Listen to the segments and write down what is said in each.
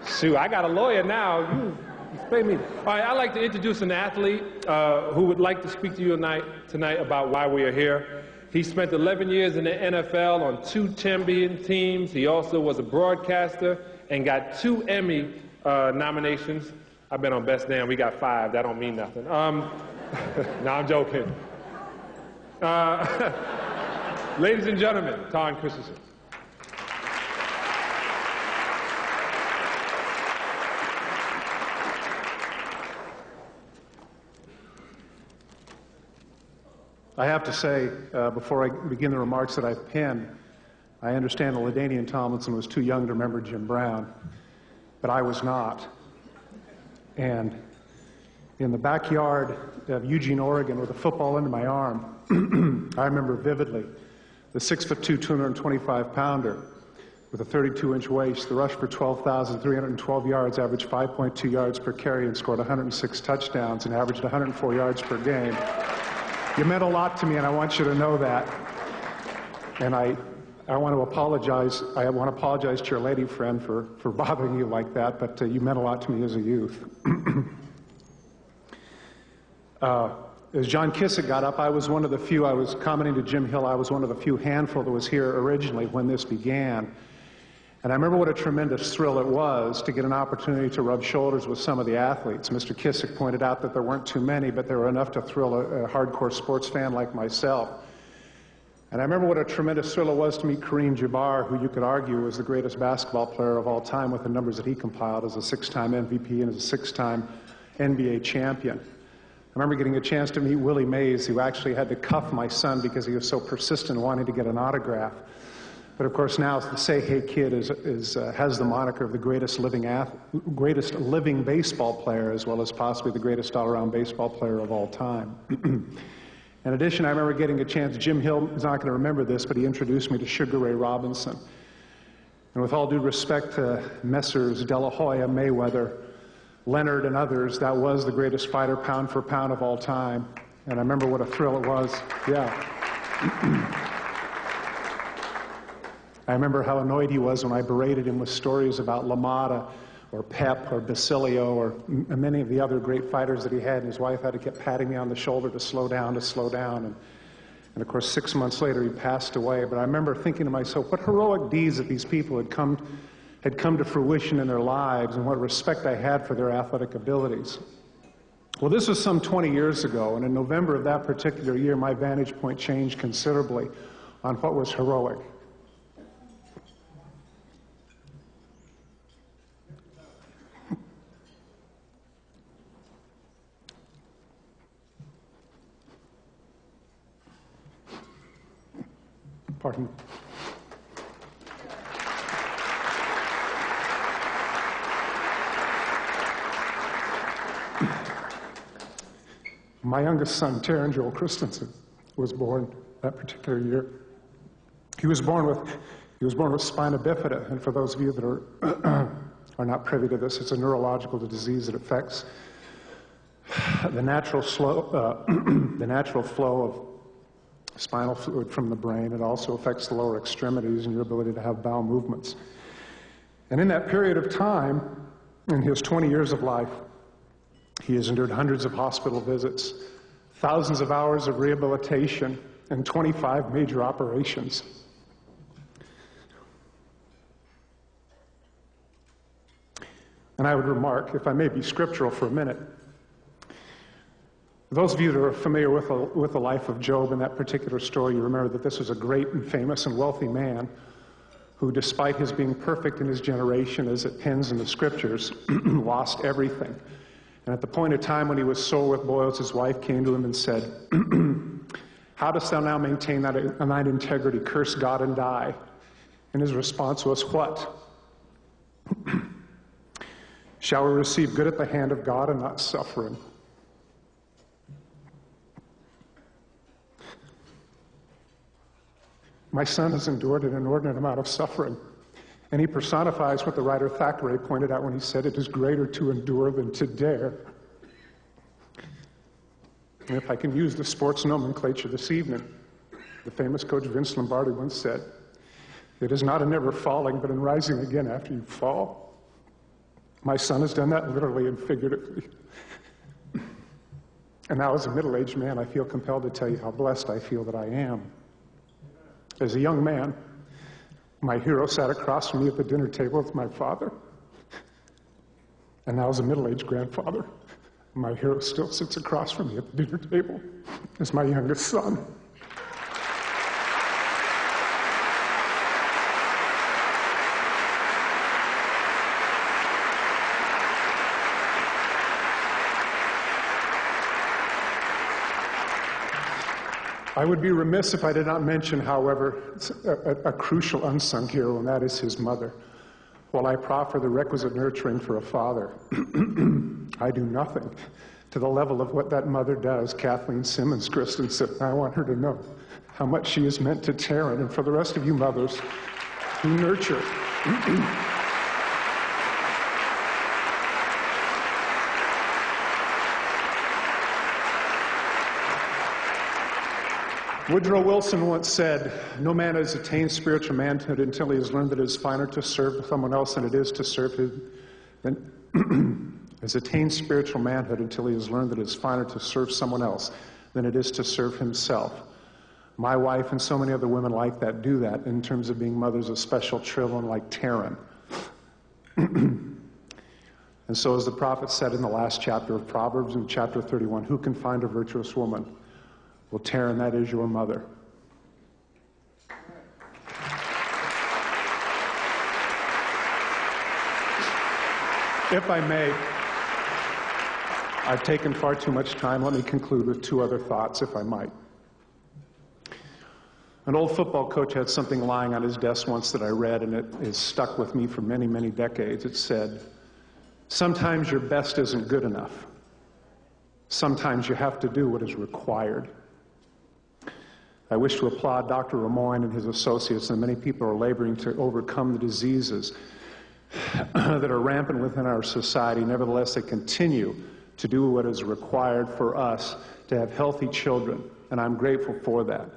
Shoot, I got a lawyer now. You explain me. All right, I'd like to introduce an athlete who would like to speak to you tonight about why we are here. He spent 11 years in the NFL on 2 champion teams. He also was a broadcaster and got 2 Emmy nominations. I've been on Best Damn. We got 5. That don't mean nothing. No, I'm joking. Ladies and gentlemen, Todd Christensen. I have to say, before I begin the remarks that I've penned, I understand that LaDainian Tomlinson was too young to remember Jim Brown, but I was not. And in the backyard of Eugene, Oregon, with a football under my arm, I remember vividly the 6'2", 225-pounder with a 32-inch waist, the rush for 12,312 yards, averaged 5.2 yards per carry, and scored 106 touchdowns and averaged 104 yards per game. You meant a lot to me, and I want you to know that. And I want to apologize. I want to apologize to your lady friend for bothering you like that, but you meant a lot to me as a youth. As John Kissick got up, I was one of the few, I was commenting to Jim Hill, I was one of the few handful that was here originally when this began. And I remember what a tremendous thrill it was to get an opportunity to rub shoulders with some of the athletes. Mr. Kissick pointed out that there weren't too many, but there were enough to thrill a hardcore sports fan like myself. And I remember what a tremendous thrill it was to meet Kareem Jabbar, who you could argue was the greatest basketball player of all time with the numbers that he compiled as a 6-time MVP and as a 6-time NBA champion. I remember getting a chance to meet Willie Mays, who actually had to cuff my son because he was so persistent wanting to get an autograph. But of course now the Say Hey Kid has the moniker of the greatest living baseball player, as well as possibly the greatest all-around baseball player of all time. In addition, I remember getting a chance, Jim Hill is not going to remember this, but he introduced me to Sugar Ray Robinson. And with all due respect to Messrs. De La Hoya, Mayweather, Leonard, and others, that was the greatest fighter pound for pound of all time. And I remember what a thrill it was. Yeah. I remember how annoyed he was when I berated him with stories about LaMotta or Pep or Basilio or many of the other great fighters that he had. And his wife had to keep patting me on the shoulder to slow down, to slow down. And of course, 6 months later, he passed away. But I remember thinking to myself, what heroic deeds that these people had come to fruition in their lives, and what respect I had for their athletic abilities. Well, this was some 20 years ago, and in November of that particular year, my vantage point changed considerably on what was heroic. Pardon. My youngest son, Taryn Joel Christensen, was born that particular year. He was born with spina bifida, and for those of you that are not privy to this, it's a neurological disease that affects the natural flow of spinal fluid from the brain. It also affects the lower extremities and your ability to have bowel movements. And in that period of time, in his 20 years of life, he has endured hundreds of hospital visits, thousands of hours of rehabilitation, and 25 major operations. And I would remark, if I may be scriptural for a minute, those of you that are familiar with the life of Job and that particular story, you remember that this was a great and famous and wealthy man who, despite his being perfect in his generation, as it pens in the scriptures, lost everything. And at the point of time when he was sore with boils, his wife came to him and said, "How dost thou now maintain thine integrity? Curse God and die." And his response was, "What? Shall we receive good at the hand of God and not suffering?" My son has endured an inordinate amount of suffering, and he personifies what the writer Thackeray pointed out when he said, "It is greater to endure than to dare." And if I can use the sports nomenclature this evening, the famous coach Vince Lombardi once said, It is not in never falling, but in rising again after you fall. My son has done that literally and figuratively. And now as a middle-aged man, I feel compelled to tell you how blessed I feel that I am. As a young man, my hero sat across from me at the dinner table with my father. And now as a middle-aged grandfather, my hero still sits across from me at the dinner table as my youngest son. I would be remiss if I did not mention, however, a crucial unsung hero, and that is his mother. While I proffer the requisite nurturing for a father, I do nothing to the level of what that mother does, Kathleen Simmons Christensen. I want her to know how much she is meant to Taryn, and for the rest of you mothers who nurture. Woodrow Wilson once said, "No man has attained spiritual manhood until he has learned that it is finer to serve someone else than it is to serve him." Has attained spiritual manhood until he has learned that it is finer to serve someone else than it is to serve himself. My wife and so many other women like that do that in terms of being mothers of special children like Taryn. And so as the prophet said in the last chapter of Proverbs, in chapter 31, who can find a virtuous woman? Well, Taryn, that is your mother. If I may, I've taken far too much time. Let me conclude with two other thoughts, if I might. An old football coach had something lying on his desk once that I read, and it has stuck with me for many, many decades. It said, "Sometimes your best isn't good enough. Sometimes you have to do what is required." I wish to applaud Dr. Ramoyne and his associates, and many people are laboring to overcome the diseases that are rampant within our society. Nevertheless, they continue to do what is required for us to have healthy children, and I'm grateful for that.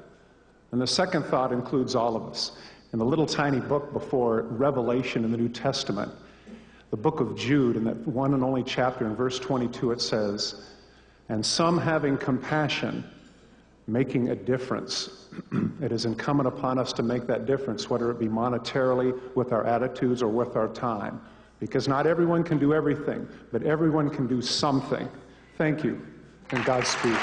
And the second thought includes all of us. In the little tiny book before Revelation in the New Testament, the book of Jude, in that one and only chapter in verse 22, it says, "And some having compassion, making a difference." It is incumbent upon us to make that difference, whether it be monetarily, with our attitudes, or with our time. Because not everyone can do everything, but everyone can do something. Thank you, and Godspeed.